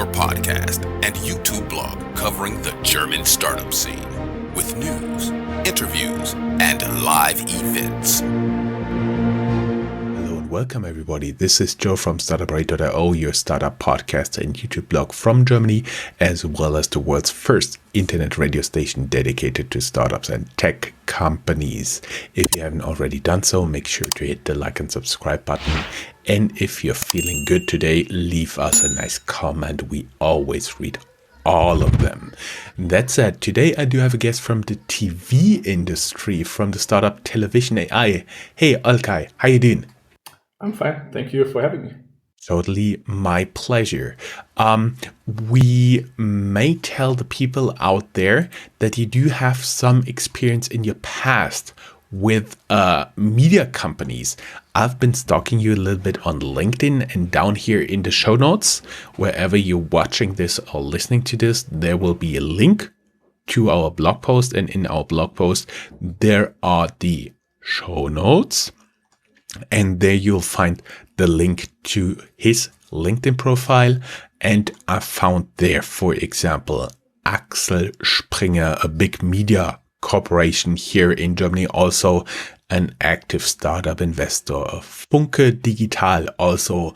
your podcast and YouTube blog covering the German startup scene with news, interviews, and live events. Hello and welcome everybody. This is Joe from Startuprad.io, your startup podcast and YouTube blog from Germany, as well as the world's first internet radio station dedicated to startups and tech companies. If you haven't already done so, make sure to hit the like and subscribe button. And if you're feeling good today, leave us a nice comment. We always read all of them. That said, today I do have a guest from the TV industry, from the startup Television.ai. Hey, Olcay, how you doing? I'm fine. Thank you for having me. Totally my pleasure. We may tell the people out there that you do have some experience in your past with media companies. I've been stalking you a little bit on LinkedIn, and down here in the show notes, wherever you're watching this or listening to this, there will be a link to our blog post. And in our blog post, there are the show notes. And there you'll find the link to his LinkedIn profile. And I found there, for example, Axel Springer, a big media corporation here in Germany, also an active startup investor. Funke Digital, also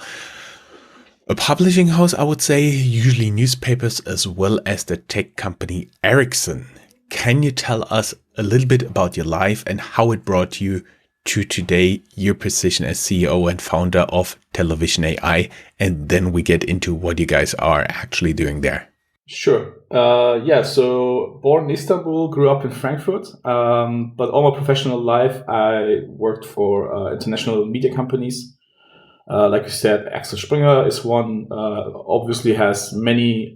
a publishing house, I would say, usually newspapers, as well as the tech company Ericsson. Can you tell us a little bit about your life and how it brought you to today, your position as CEO and founder of Television.ai, and then we get into what you guys are actually doing there? Sure. So born in Istanbul, grew up in Frankfurt, but all my professional life, I worked for international media companies. Like you said, Axel Springer is one, obviously has many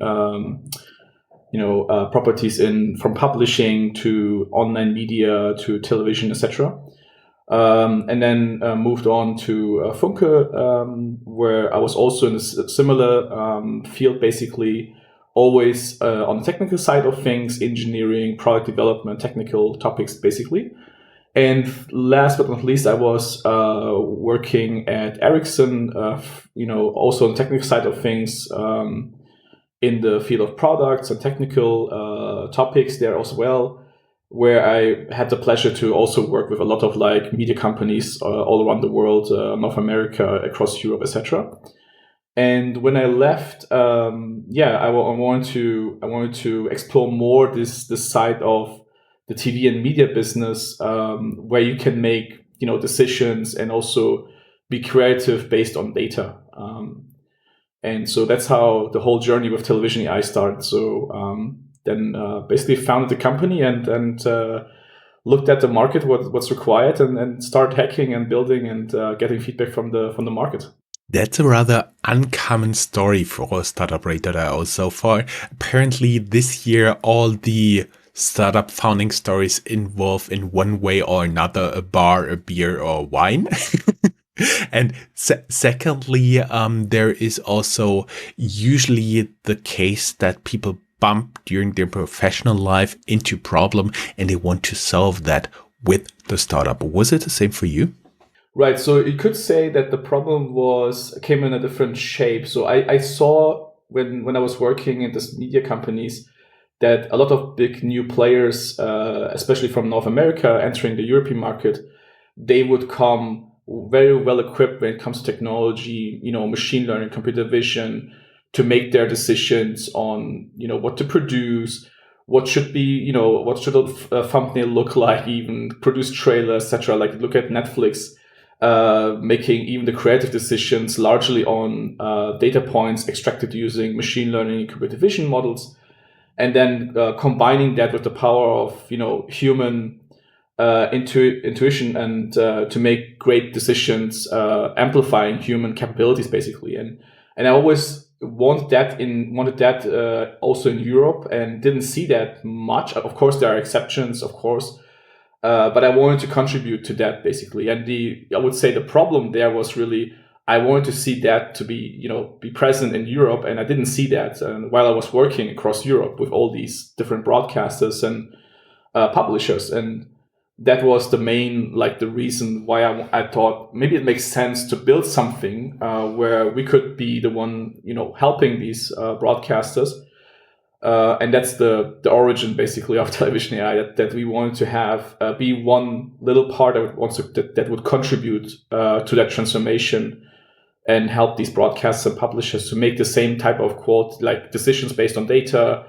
properties from publishing to online media to television, etc. And then moved on to Funke, where I was also in a similar field, basically always on the technical side of things, engineering, product development, technical topics, basically. And last but not least, I was working at Ericsson, also on the technical side of things, in the field of products and technical topics there as well, where I had the pleasure to also work with a lot of media companies all around the world, North America, across Europe, etc. And when I left, I wanted to explore more this side of the TV and media business, where you can make decisions and also be creative based on data. And so that's how the whole journey with Television.ai started. So then basically founded the company and looked at the market, what's required, and started hacking and building and getting feedback from the market. That's a rather uncommon story for Startuprad.io so far. Apparently this year, all the startup founding stories involve in one way or another a bar, a beer, or wine. And secondly, there is also usually the case that people bump during their professional life into problem and they want to solve that with the startup. Was it the same for you? Right. So you could say that the problem came in a different shape. So I saw when I was working in these media companies that a lot of big new players, especially from North America, entering the European market, they would come very well equipped when it comes to technology, machine learning, computer vision, to make their decisions on, what to produce, what should be, what should a thumbnail look like, even produce trailers, etc. Like look at Netflix, making even the creative decisions largely on data points extracted using machine learning and computer vision models, and then combining that with the power of human intuition and to make great decisions, amplifying human capabilities basically. And I always wanted that also in Europe, and didn't see that much. Of course, there are exceptions, of course. But I wanted to contribute to that basically. And I would say the problem there was really, I wanted to see that to be present in Europe, and I didn't see that. And while I was working across Europe with all these different broadcasters and publishers, and that was the main, like the reason why I thought maybe it makes sense to build something where we could be the one, helping these broadcasters. And that's the origin basically of Television AI, that we wanted to have be one little part that would contribute to that transformation and help these broadcasters and publishers to make the same type of decisions based on data,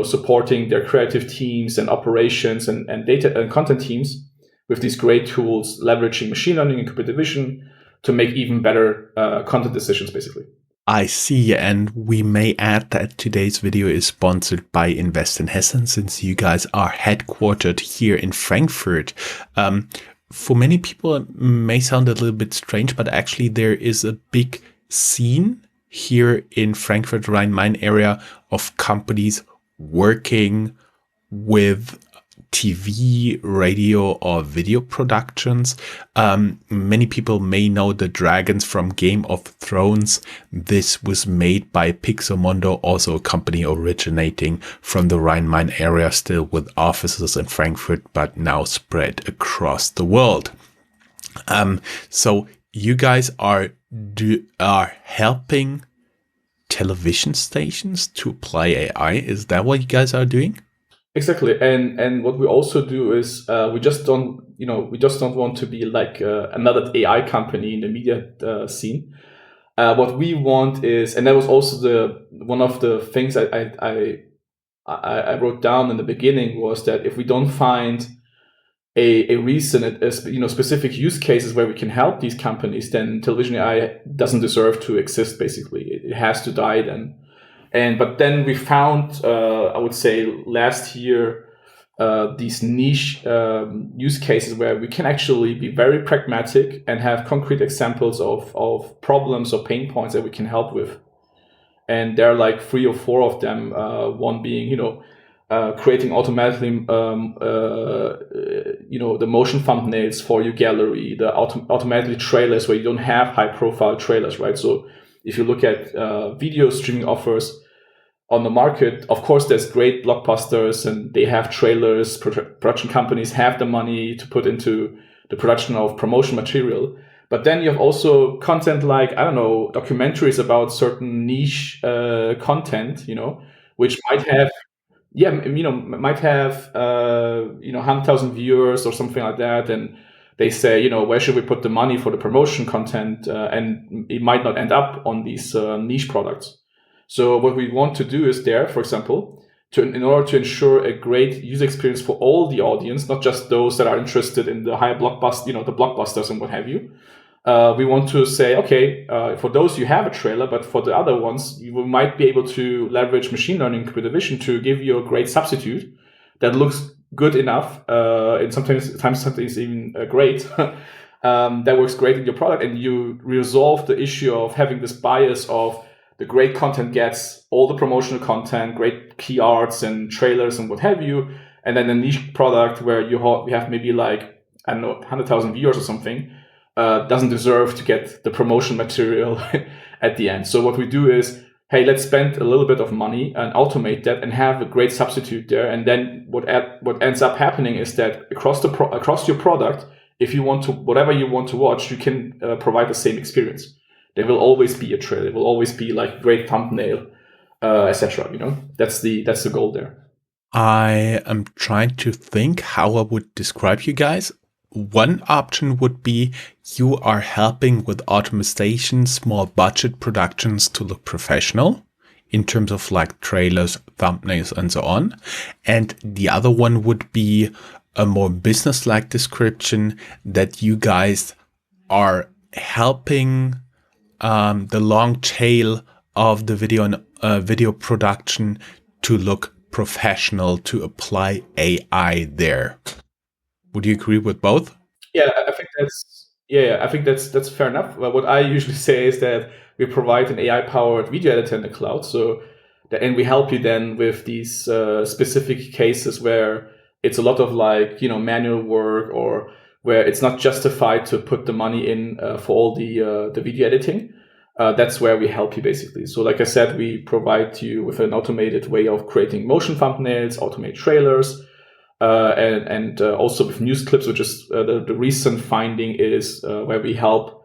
supporting their creative teams and operations and data and content teams with these great tools, leveraging machine learning and computer vision to make even better content decisions, basically. I see, and we may add that today's video is sponsored by Invest in Hessen, since you guys are headquartered here in Frankfurt. For many people, it may sound a little bit strange, but actually there is a big scene here in Frankfurt, Rhine-Main area of companies working with TV, radio, or video productions. Many people may know the dragons from Game of Thrones. This was made by Pixomondo, also a company originating from the Rhine-Main area, still with offices in Frankfurt, but now spread across the world. So you guys are helping television stations to apply AI. Is that what you guys are doing? Exactly, and what we also do is we just don't want to be like another AI company in the media scene. What we want is, and that was also one of the things I wrote down in the beginning, was that if we don't find a reason, specific use cases where we can help these companies, then Television AI doesn't deserve to exist. Basically, it has to die then. But then we found, I would say last year, these niche use cases where we can actually be very pragmatic and have concrete examples of problems or pain points that we can help with. And there are like 3 or 4 of them. One being, creating automatically, the motion thumbnails for your gallery, the automatically trailers where you don't have high profile trailers, right? So if you look at video streaming offers on the market, of course, there's great blockbusters and they have trailers. Production companies have the money to put into the production of promotion material. But then you have also content like, I don't know, documentaries about certain niche content, which might have, 100,000 viewers or something like that. And they say, where should we put the money for the promotion content? And it might not end up on these niche products. So what we want to do is there, for example, in order to ensure a great user experience for all the audience, not just those that are interested in the higher blockbuster, the blockbusters and what have you. We want to say, okay, for those you have a trailer, but for the other ones, you might be able to leverage machine learning, computer vision to give you a great substitute that looks good enough, and sometimes even great, that works great in your product, and you resolve the issue of having this bias of the great content gets all the promotional content, great key arts and trailers and what have you, and then a niche product where we have maybe like, I don't know, 100,000 viewers or something, doesn't deserve to get the promotion material at the end. So what we do is, hey, let's spend a little bit of money and automate that and have a great substitute there. And then what ends up happening is that across your product, if you want to, whatever you want to watch, you can provide the same experience. There will always be a trailer. There will always be like great thumbnail, etc. That's the goal there. I am trying to think how I would describe you guys. One option would be you are helping with automation, small budget productions to look professional in terms of like trailers, thumbnails, and so on. And the other one would be a more business-like description that you guys are helping the long tail of the video production to look professional, to apply AI there. Would you agree with both? Yeah, I think that's fair enough. Well, what I usually say is that we provide an AI-powered video editor in the cloud, and we help you then with these specific cases where it's a lot of like manual work, or where it's not justified to put the money in for all the video editing. That's where we help you basically. So like I said, we provide you with an automated way of creating motion thumbnails, automate trailers, and also with news clips, which is the recent finding is where we help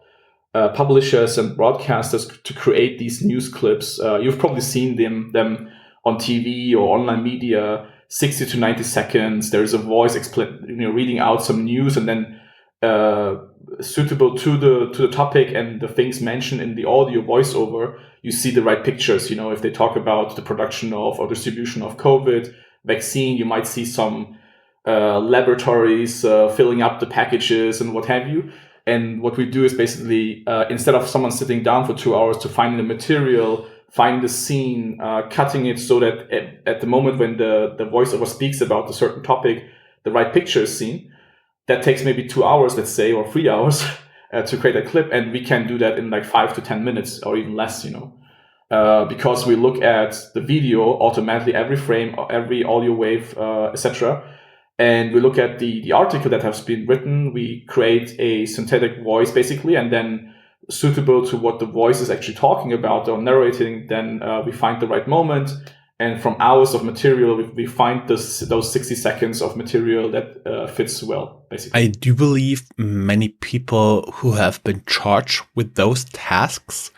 publishers and broadcasters to create these news clips. You've probably seen them on TV or online media, 60 to 90 seconds. There's a voice reading out some news, and then suitable to the topic and the things mentioned in the audio voiceover, you see the right pictures. If they talk about the production of or distribution of COVID vaccine, you might see some laboratories filling up the packages and what have you. And what we do is basically, instead of someone sitting down for 2 hours to find the material, find the scene, cutting it so that at the moment when the voiceover speaks about a certain topic, the right picture is seen. That takes maybe 2 hours, let's say, or 3 hours to create a clip. And we can do that in like 5 to 10 minutes or even less, because we look at the video automatically, every frame, every audio wave, etc. And we look at the article that has been written. We create a synthetic voice, basically, and then suitable to what the voice is actually talking about or narrating, then we find the right moment. And from hours of material, we find those 60 seconds of material that fits well, basically. I do believe many people who have been charged with those tasks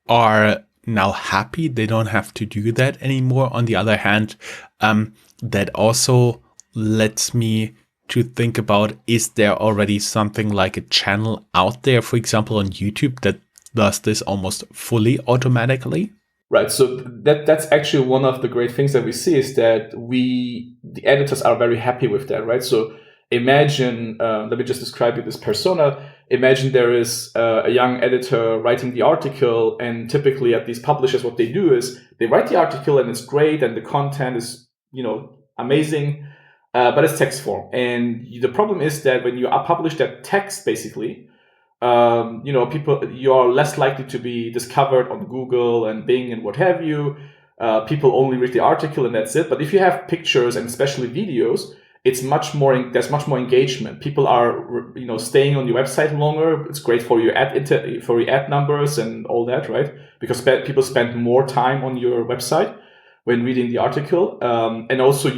are now happy they don't have to do that anymore. On the other hand, that also lets me to think about, is there already something like a channel out there, for example, on YouTube that does this almost fully automatically? Right. So that's actually one of the great things that we see is that the editors are very happy with that, right? So imagine, let me just describe you this persona. Imagine there is a young editor writing the article, and typically at these publishers, what they do is they write the article and it's great and the content is, amazing, but it's text form. And the problem is that when you publish that text, basically, you are less likely to be discovered on Google and Bing and what have you. People only read the article and that's it. But if you have pictures and especially videos, there's much more engagement. People are, staying on your website longer. It's great for your ad numbers and all that, right? Because people spend more time on your website when reading the article. And also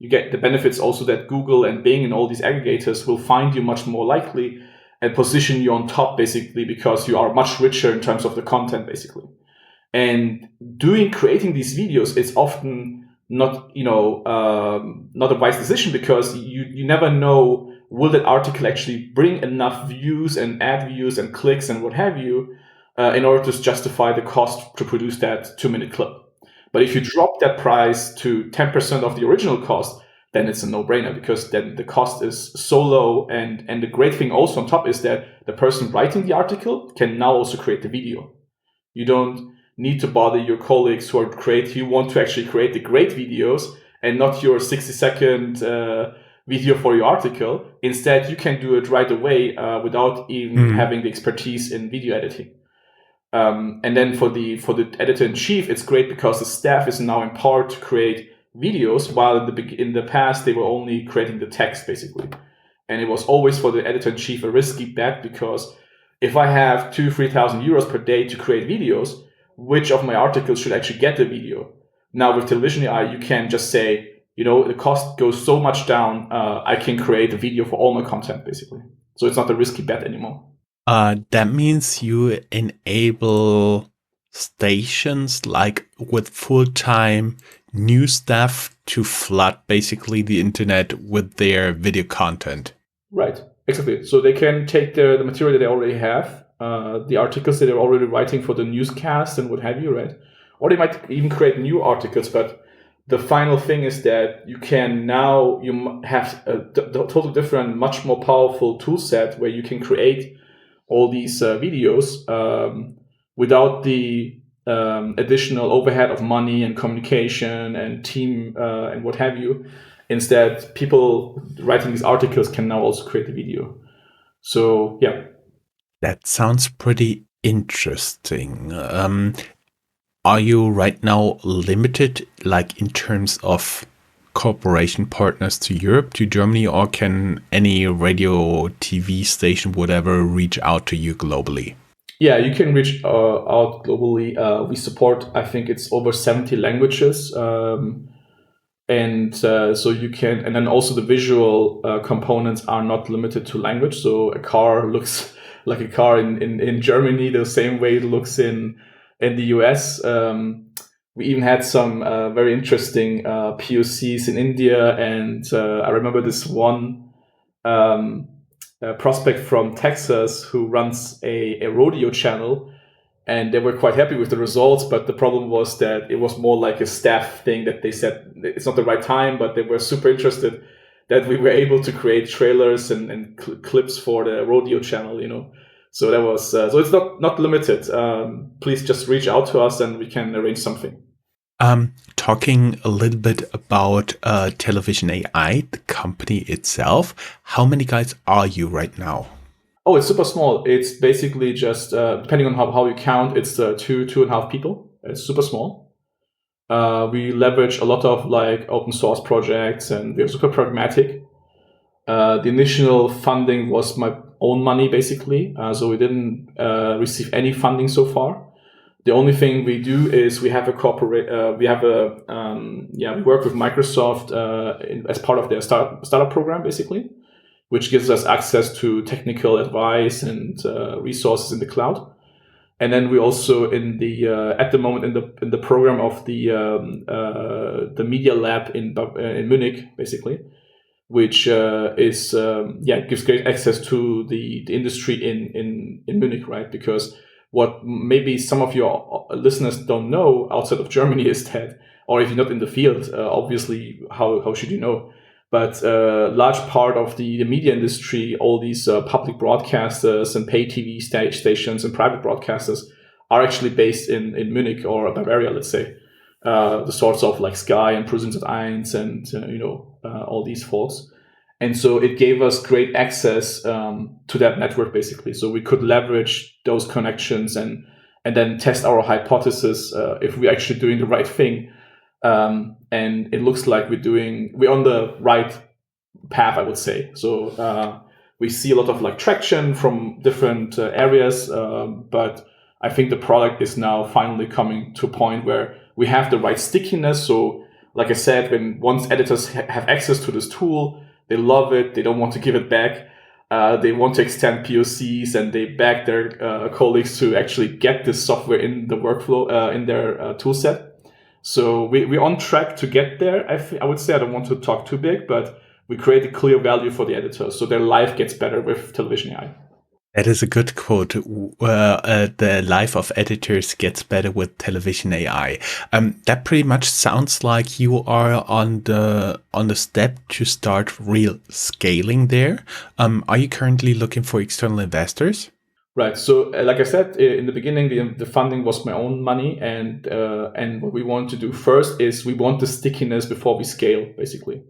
you get the benefits also that Google and Bing and all these aggregators will find you much more likely and position you on top, basically, because you are much richer in terms of the content, basically. And creating these videos is often not a wise decision, because you never know, will that article actually bring enough views and ad views and clicks and what have you in order to justify the cost to produce that 2-minute clip. But if you drop that price to 10% of the original cost, then it's a no-brainer, because then the cost is so low. And the great thing also on top is that the person writing the article can now also create the video. You don't need to bother your colleagues who want to actually create the great videos and not your 60-second video for your article. Instead, you can do it right away without even having the expertise in video editing. And then for the editor-in-chief, it's great because the staff is now empowered to create videos, while in the past they were only creating the text, basically. And it was always for the editor-in-chief a risky bet, because if I have 2,000-3,000 euros per day to create videos, which of my articles should actually get the video? Now with Television.ai, you can just say, the cost goes so much down, I can create a video for all my content, basically. So it's not a risky bet anymore. That means you enable stations like with full-time news staff to flood basically the internet with their video content. Right, exactly. So they can take the material that they already have, the articles that they're already writing for the newscast and what have you, right? Or they might even create new articles, but the final thing is that you have a totally different, much more powerful tool set where you can create all these videos without the additional overhead of money and communication and team and what have you. Instead, people writing these articles can now also create the video. So, yeah. That sounds pretty interesting. Are you right now limited, like in terms of cooperation partners to Europe, to Germany, or can any radio, TV station, whatever, reach out to you globally? Yeah, you can reach out globally. We support, I think it's over 70 languages. And so you can, and then also the visual components are not limited to language. So a car looks like a car in Germany the same way it looks in the US. We even had some very interesting POCs in India, and I remember this one prospect from Texas who runs a rodeo channel, and they were quite happy with the results. But the problem was that it was more like a staff thing, that they said it's not the right time, but they were super interested that we were able to create trailers and clips for the rodeo channel, So that was so it's not limited. Please just reach out to us and we can arrange something. Talking a little bit about Television AI, the company itself. How many guys are you right now? Oh, it's super small. It's basically just depending on how you count, it's 2.5 people. It's super small. We leverage a lot of like open source projects, and we're super pragmatic. The initial funding was my own money, basically. So we didn't receive any funding so far. The only thing we do is we have a we work with Microsoft as part of their startup program, basically, which gives us access to technical advice and resources in the cloud. And then we also at the moment in the program of the media lab in Munich, basically, which gives great access to the industry in Munich, right? Because what maybe some of your listeners don't know outside of Germany is that, or if you're not in the field, obviously, how should you know? But a large part of the media industry, all these public broadcasters and pay TV stations and private broadcasters are actually based in Munich or Bavaria, let's say. The sorts of like Sky and ProSieben and all these folks. And so it gave us great access to that network, basically. So we could leverage those connections and then test our hypothesis if we're actually doing the right thing. And it looks like we're on the right path, I would say. So we see a lot of like traction from different areas, but I think the product is now finally coming to a point where we have the right stickiness. So like I said, once editors have access to this tool, they love it. They don't want to give it back. They want to extend POCs, and they beg their colleagues to actually get this software in the workflow, in their tool set. So we're on track to get there. I would say, I don't want to talk too big, but we create a clear value for the editors, so their life gets better with Television AI. That is a good quote. The life of editors gets better with Television AI. That pretty much sounds like you are on the step to start real scaling there. Are you currently looking for external investors? Right. So, like I said in the beginning, the funding was my own money, and what we want to do first is we want the stickiness before we scale, basically.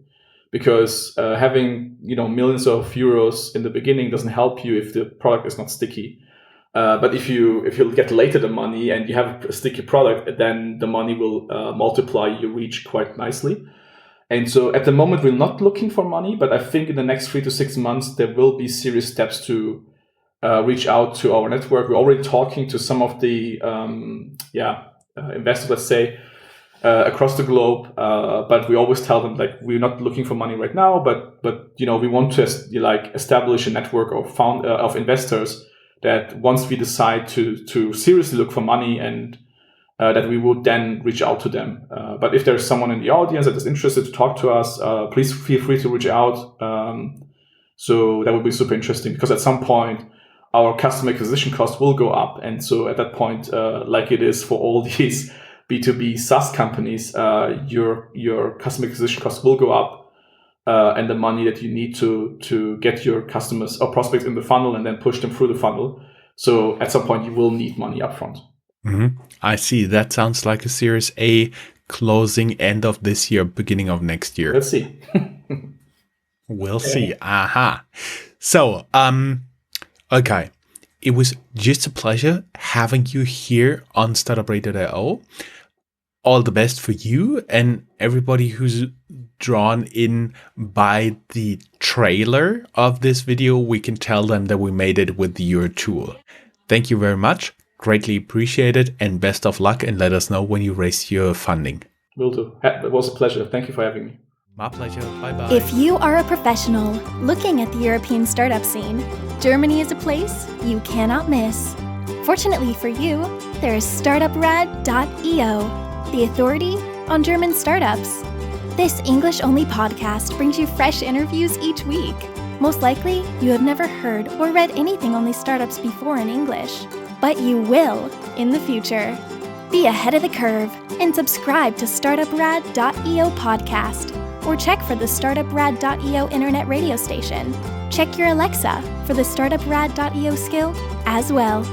Because having millions of euros in the beginning doesn't help you if the product is not sticky. But if you get later the money and you have a sticky product, then the money will multiply your reach quite nicely. And so at the moment we're not looking for money, but I think in the next 3 to 6 months there will be serious steps to reach out to our network. We're already talking to some of the investors, let's say, across the globe, but we always tell them like we're not looking for money right now, but we want to establish a network of investors that once we decide to seriously look for money, and that we would then reach out to them. But if there's someone in the audience that is interested to talk to us, please feel free to reach out. So that would be super interesting, because at some point our customer acquisition cost will go up, and so at that point, like it is for all these B2B SaaS companies, your customer acquisition cost will go up, and the money that you need to get your customers or prospects in the funnel and then push them through the funnel. So at some point, you will need money upfront. Mm-hmm. I see. That sounds like a Series A closing end of this year, beginning of next year. Let's see. We'll see. Aha. So, okay. It was just a pleasure having you here on Startuprad.io. All the best for you and everybody who's drawn in by the trailer of this video. We can tell them that we made it with your tool. Thank you very much. Greatly appreciate it, and best of luck, and let us know when you raise your funding. Will do. It was a pleasure. Thank you for having me. My pleasure. Bye-bye. If you are a professional looking at the European startup scene, Germany is a place you cannot miss. Fortunately for you, there is Startuprad.io, the authority on German startups. This English-only podcast brings you fresh interviews each week. Most likely, you have never heard or read anything on these startups before in English, but you will in the future. Be ahead of the curve and subscribe to Startuprad.io podcast, or check for the Startuprad.io internet radio station. Check your Alexa for the Startuprad.io skill as well.